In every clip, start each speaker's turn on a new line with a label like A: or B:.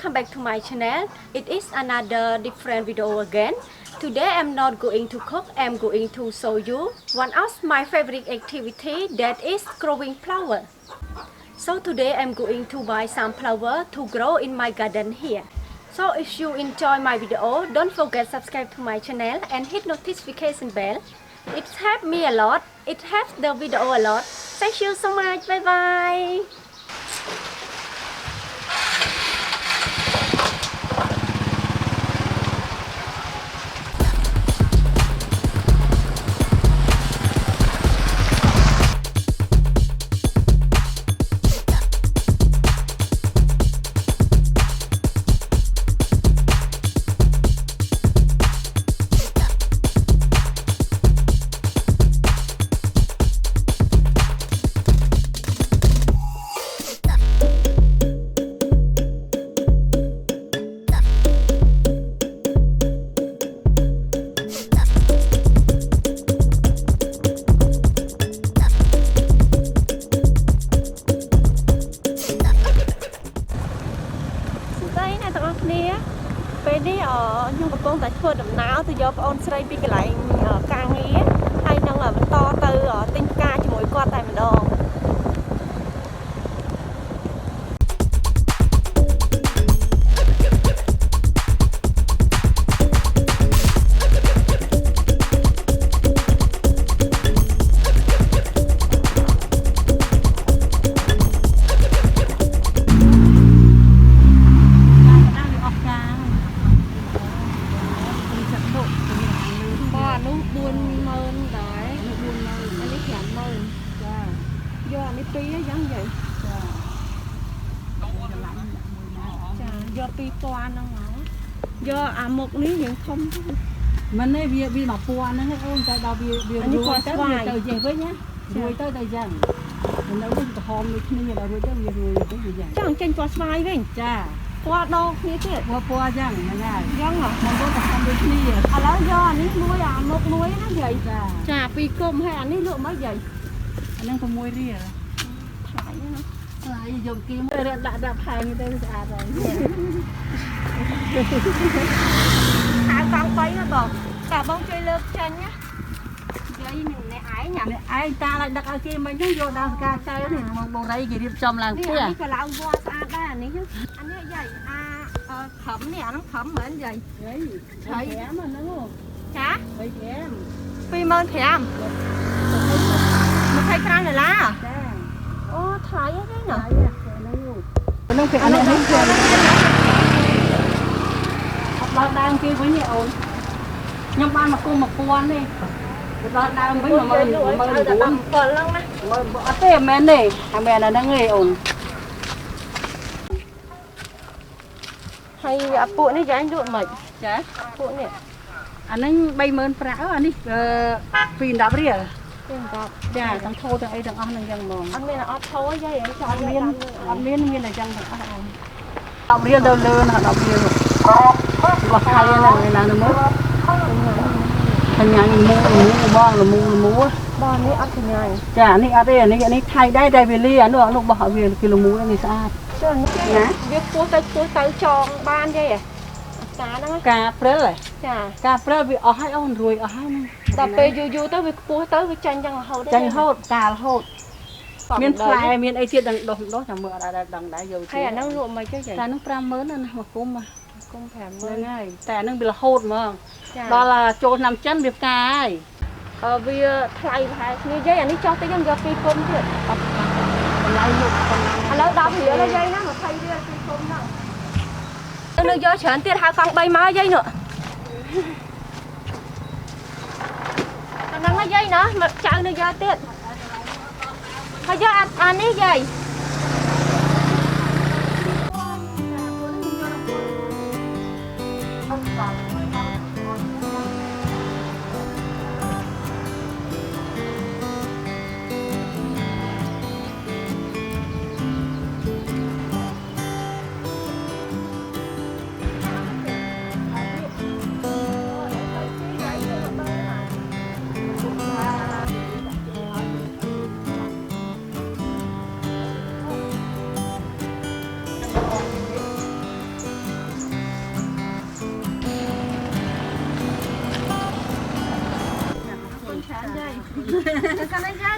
A: welcome back to my channel. It is another different video again. Today I'm not going to cook, I'm going to show you one of my favorite activity, that is growing flower. So today I'm going to buy some flower to grow in my garden here. So if you enjoy my video, don't forget subscribe to my channel and hit notification bell. It helps me a lot, it helps the video a lot. Thank you so much, bye bye.ពេលនេះខ្ញុំកំពុងតែធ្វើដំណើរទៅយកប្អូនស្រីពីកន្លែងការងារហើយនឹងបន្តទៅទិញផ្កាជាមួយគាត់តែម្ដងយកពីពណ៌ហ្នឹងមកយកអាមុខនេះយើងធំមិនទេវាមកពណ៌ហ្នឹងអូនតែដល់វារួចទៅទៅចេះវិញណារួចទៅយ៉ាងនៅនេះក្រហមដូចគ្នាដល់រួចទៅវារួចទៅយ៉ាងចង់ចេញពណ៌ស្វាយវិញចាពណ៌ដងគ្នាទៀតពណ៌យ៉ាងហ្នឹងហើយយ៉ាងហ៎មិនទៅក្រហមដូចគ្នាឥឡូវយកអានេះមួយអាមុខមួយណាយាយចាពីគុំហើយអានេះលក់មកយាយអាហ្នឹង6រៀលថ្លៃណាហើយយកគីមដាក់ផែងទៅស្អាតហើយហៅកង់3ណាបងតាបងជួយលើកចាញ់ណាយាយនឹងអ្នកឯងញ៉ាំអ្នកឯងតាឲ្យដឹកឲ្យគេមិនហ្នឹងយកដល់សកាចៅនេះមកបរិយគេរៀបចំឡើងផ្ទះនេះក៏ឡើងវត្តស្អាតដែរអានេះយាយខំនេះអាហ្នឹងខំមែនយាយ35អាហ្នឹងចា35 $25 $25ចាអូថ្លៃហ្នឹងណាហ្នឹងគេអានេះគឺដល់ដើមគេវិញនេះអូនខ្ញុំបានមកគុំ1000ទេដល់ដើមវិញ10000ហ្នឹងអត់ទេមែនទេអាមែនអាហ្នឹងទេអូនហើយអាពួកនេះយ៉ាញ់លក់មិនចាពួកនេះអាហ្នឹង35000អានេះ210រៀលចាទាំងធោទាំងអីទាំងអស់ហ្នឹងចឹងហ្មងអត់មានអត់ធោយាយអីចង់មានតែចឹងទាំងអស់អូន10រៀលទៅលើណា10រៀលរបស់ថៃហ្នឹងណាមើលកញ្ញាញូបងលមូបងនេះអត់កញ្ញាចានេះអត់ទេនេះថៃដែរតែវាលាអានោះរបស់វាគីឡូមូនេះស្អាតចាណាវាពោះទៅចងបានយាយការហ្នឹងការព្រិលចាការព្រិលវាអស់ហើយអូនរួយអស់ហើយហ្នឹងដល់ពេលយូរទៅវាខ្ពស់ទៅវាចាញ់ចឹងរហូតចាញ់រហូតកាលរហូតមានផ្លែមានអីទៀតដុះចាំមើលអត់ដឹងដែរយកហើយអាហ្នឹងលក់មិនចុះចាតែហ្នឹង50000ណាមកគុំ50000ហ្នឹងហើយតែអាហ្នឹងវារហូតហ្មងដល់ចូលឆ្នាំចិនវាផ្កាហើយវាថ្លៃប្រហែលគ្នាយាយអានេះចោះតិចយើងយក2គុំទៀតតម្លៃលក់ឥឡូវ10រៀលយាយណា20រៀល2គុំហ្នឹងនៅយកច្រើនទៀតហៅកង់3មកយាយនោះហ្នឹងយាយណាមកចៅនៅយកទៀតហើយយកអានេះយាយ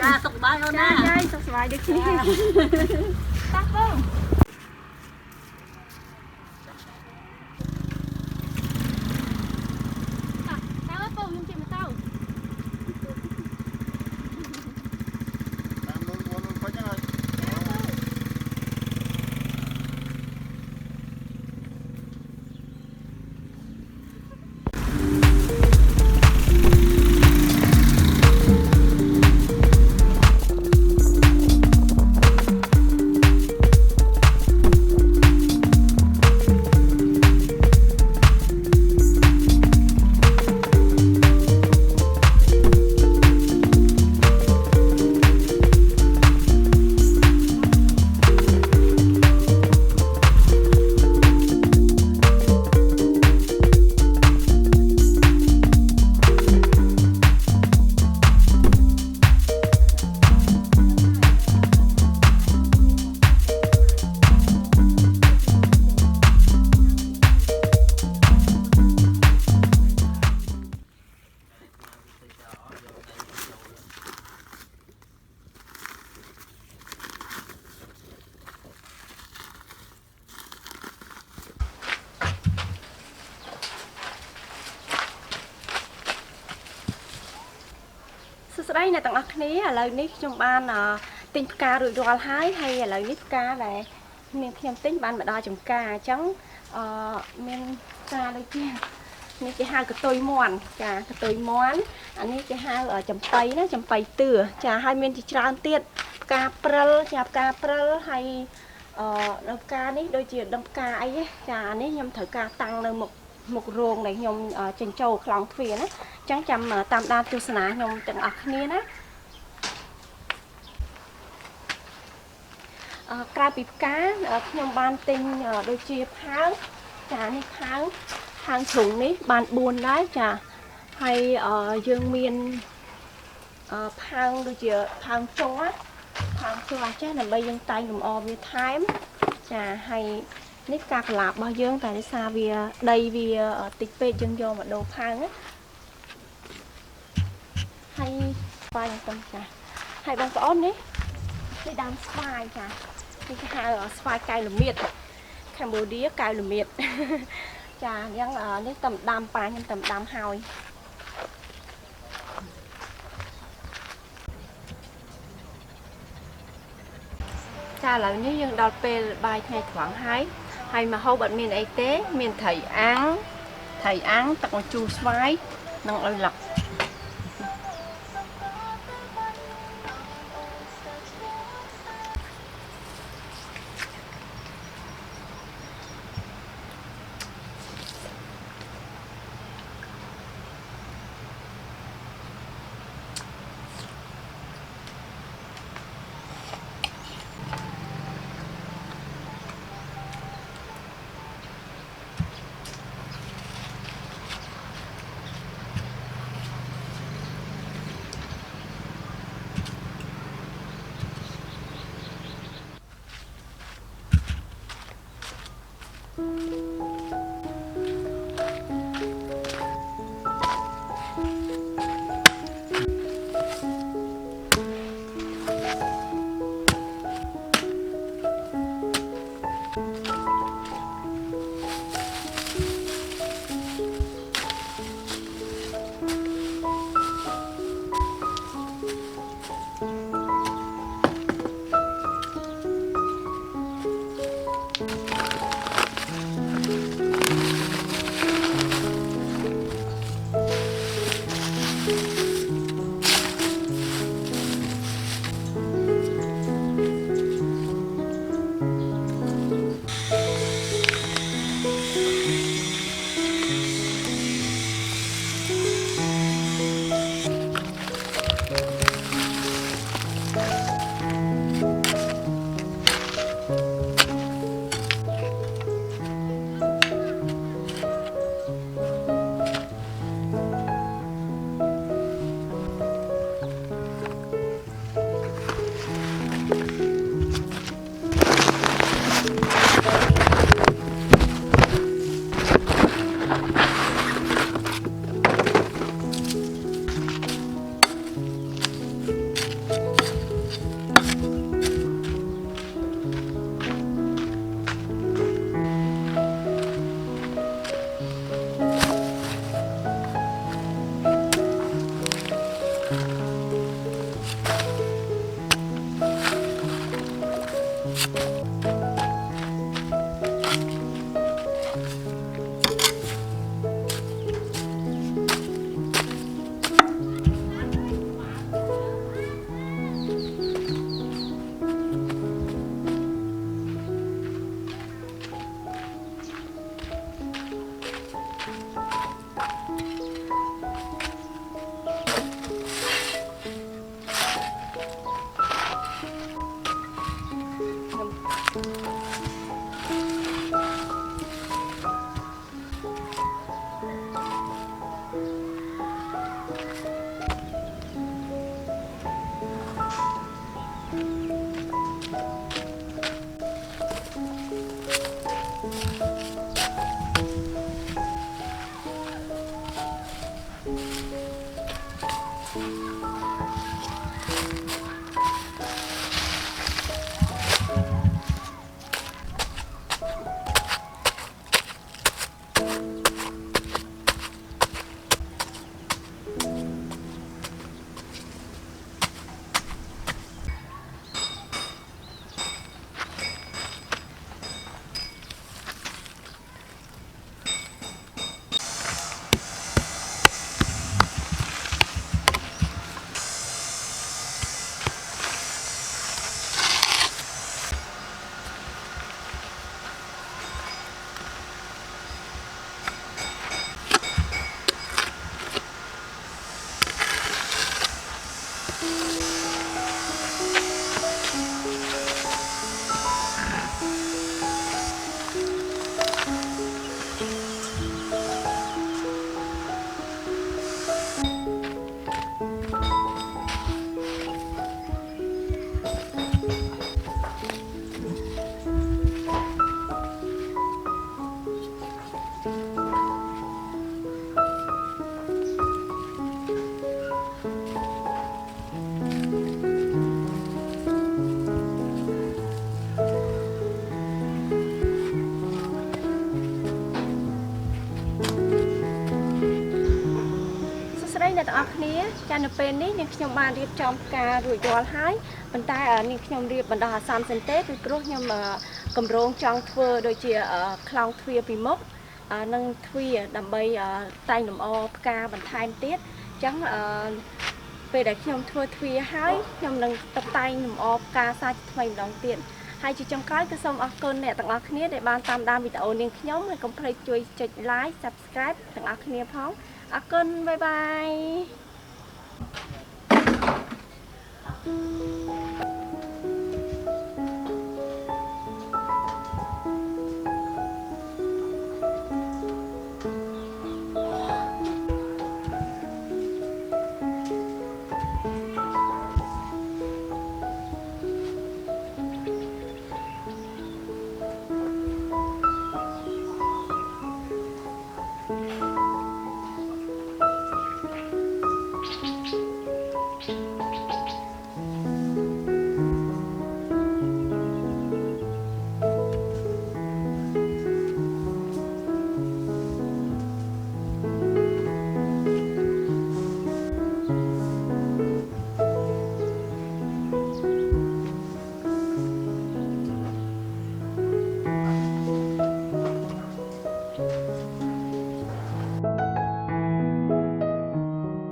A: សុខសប្បាយអូនណាយាយសុខសប្បាយដូចគ្នាតាពងស្ដីអ្នកទាំងអស់គ្នាឥឡូវនេះខ្ញុំបានទិញផ្ការួចរាល់ហើយឥឡូវនេះផ្កាដែលមានខ្ញុំទិញបានមកដល់ចំការអញ្ចឹងមានផ្កាដូចជានេះគេហៅកតុយមាន់ចាកតុយមាន់អានេះគេហៅចំបៃណាចំបៃទឿចាហើយមានជាច្រើនទៀតផ្កាព្រិលចាផ្កាព្រិលហើយនៅផ្កានេះដូចជាដឹងផ្កាអីចាអានេះខ្ញុំត្រូវការតាំងនៅមុខរោងដែលខ្ញុំចិញ្ចោខ្លងទ្វារណាអញ្ចឹងចាំតាមដានទស្សនាខ្ញុំទាំងអស់គ្នាណាក្រៅពីផ្កាខ្ញុំបានទិញដូចជាផើងចានេះផើងជ្រុងនេះបាន4ដែរចាហើយយើងមានផើងដូចជាផើងជ័រចេះដើម្បីយើងតែងលម្អវាថែមចាហើយនេះផ្កាកន្លាបរបស់យើងតែដោយសារវាដីវាតិចពេកយើងយកមកដូរផើងហើយស្វាយខ្ញុំចាហើយបងប្អូននេះដើមស្វាយចានេះគេហៅស្វាយកែវល្មៀតកម្ពុជាកែវល្មៀតចាអញ្ចឹងនេះតំដាំប៉ាខ្ញុំតំដាំហើយចាឥឡូវនេះយើងដល់ពេលបាយថ្ងៃត្រង់ហើយមកហូបអត់មានអីទេមានត្រីអាំងទឹកម្ជូរស្វាយនិងអុយឡុក
B: ចានៅពេលនេះនាងខ្ញុំបានរៀបចំផ្ការួចរាល់ហើយប៉ុន្តែនាងខ្ញុំរៀបបណ្ដោះអាសន្នសិនទេពីព្រោះខ្ញុំកម្រងចង់ធ្វើដូចជាខ្លោងទ្វារពីមុខនិងទ្វារដើម្បីតែងលម្អផ្កាបន្ថែមទៀតអញ្ចឹងពេលដែលខ្ញុំធ្វើទ្វារហើយខ្ញុំនឹងតុបតែងលម្អផ្កាសាច់ថ្មីម្ដងទៀតហើយជាចុងក្រោយគឺសូមអរគុណអ្នកទាំងអស់គ្នាដែលបានតាមដានវីដេអូនាងខ្ញុំហើយកុំភ្លេចជួយចុច like subscribe ទាំងអស់គ្នាផងអរគុណបាយបាយ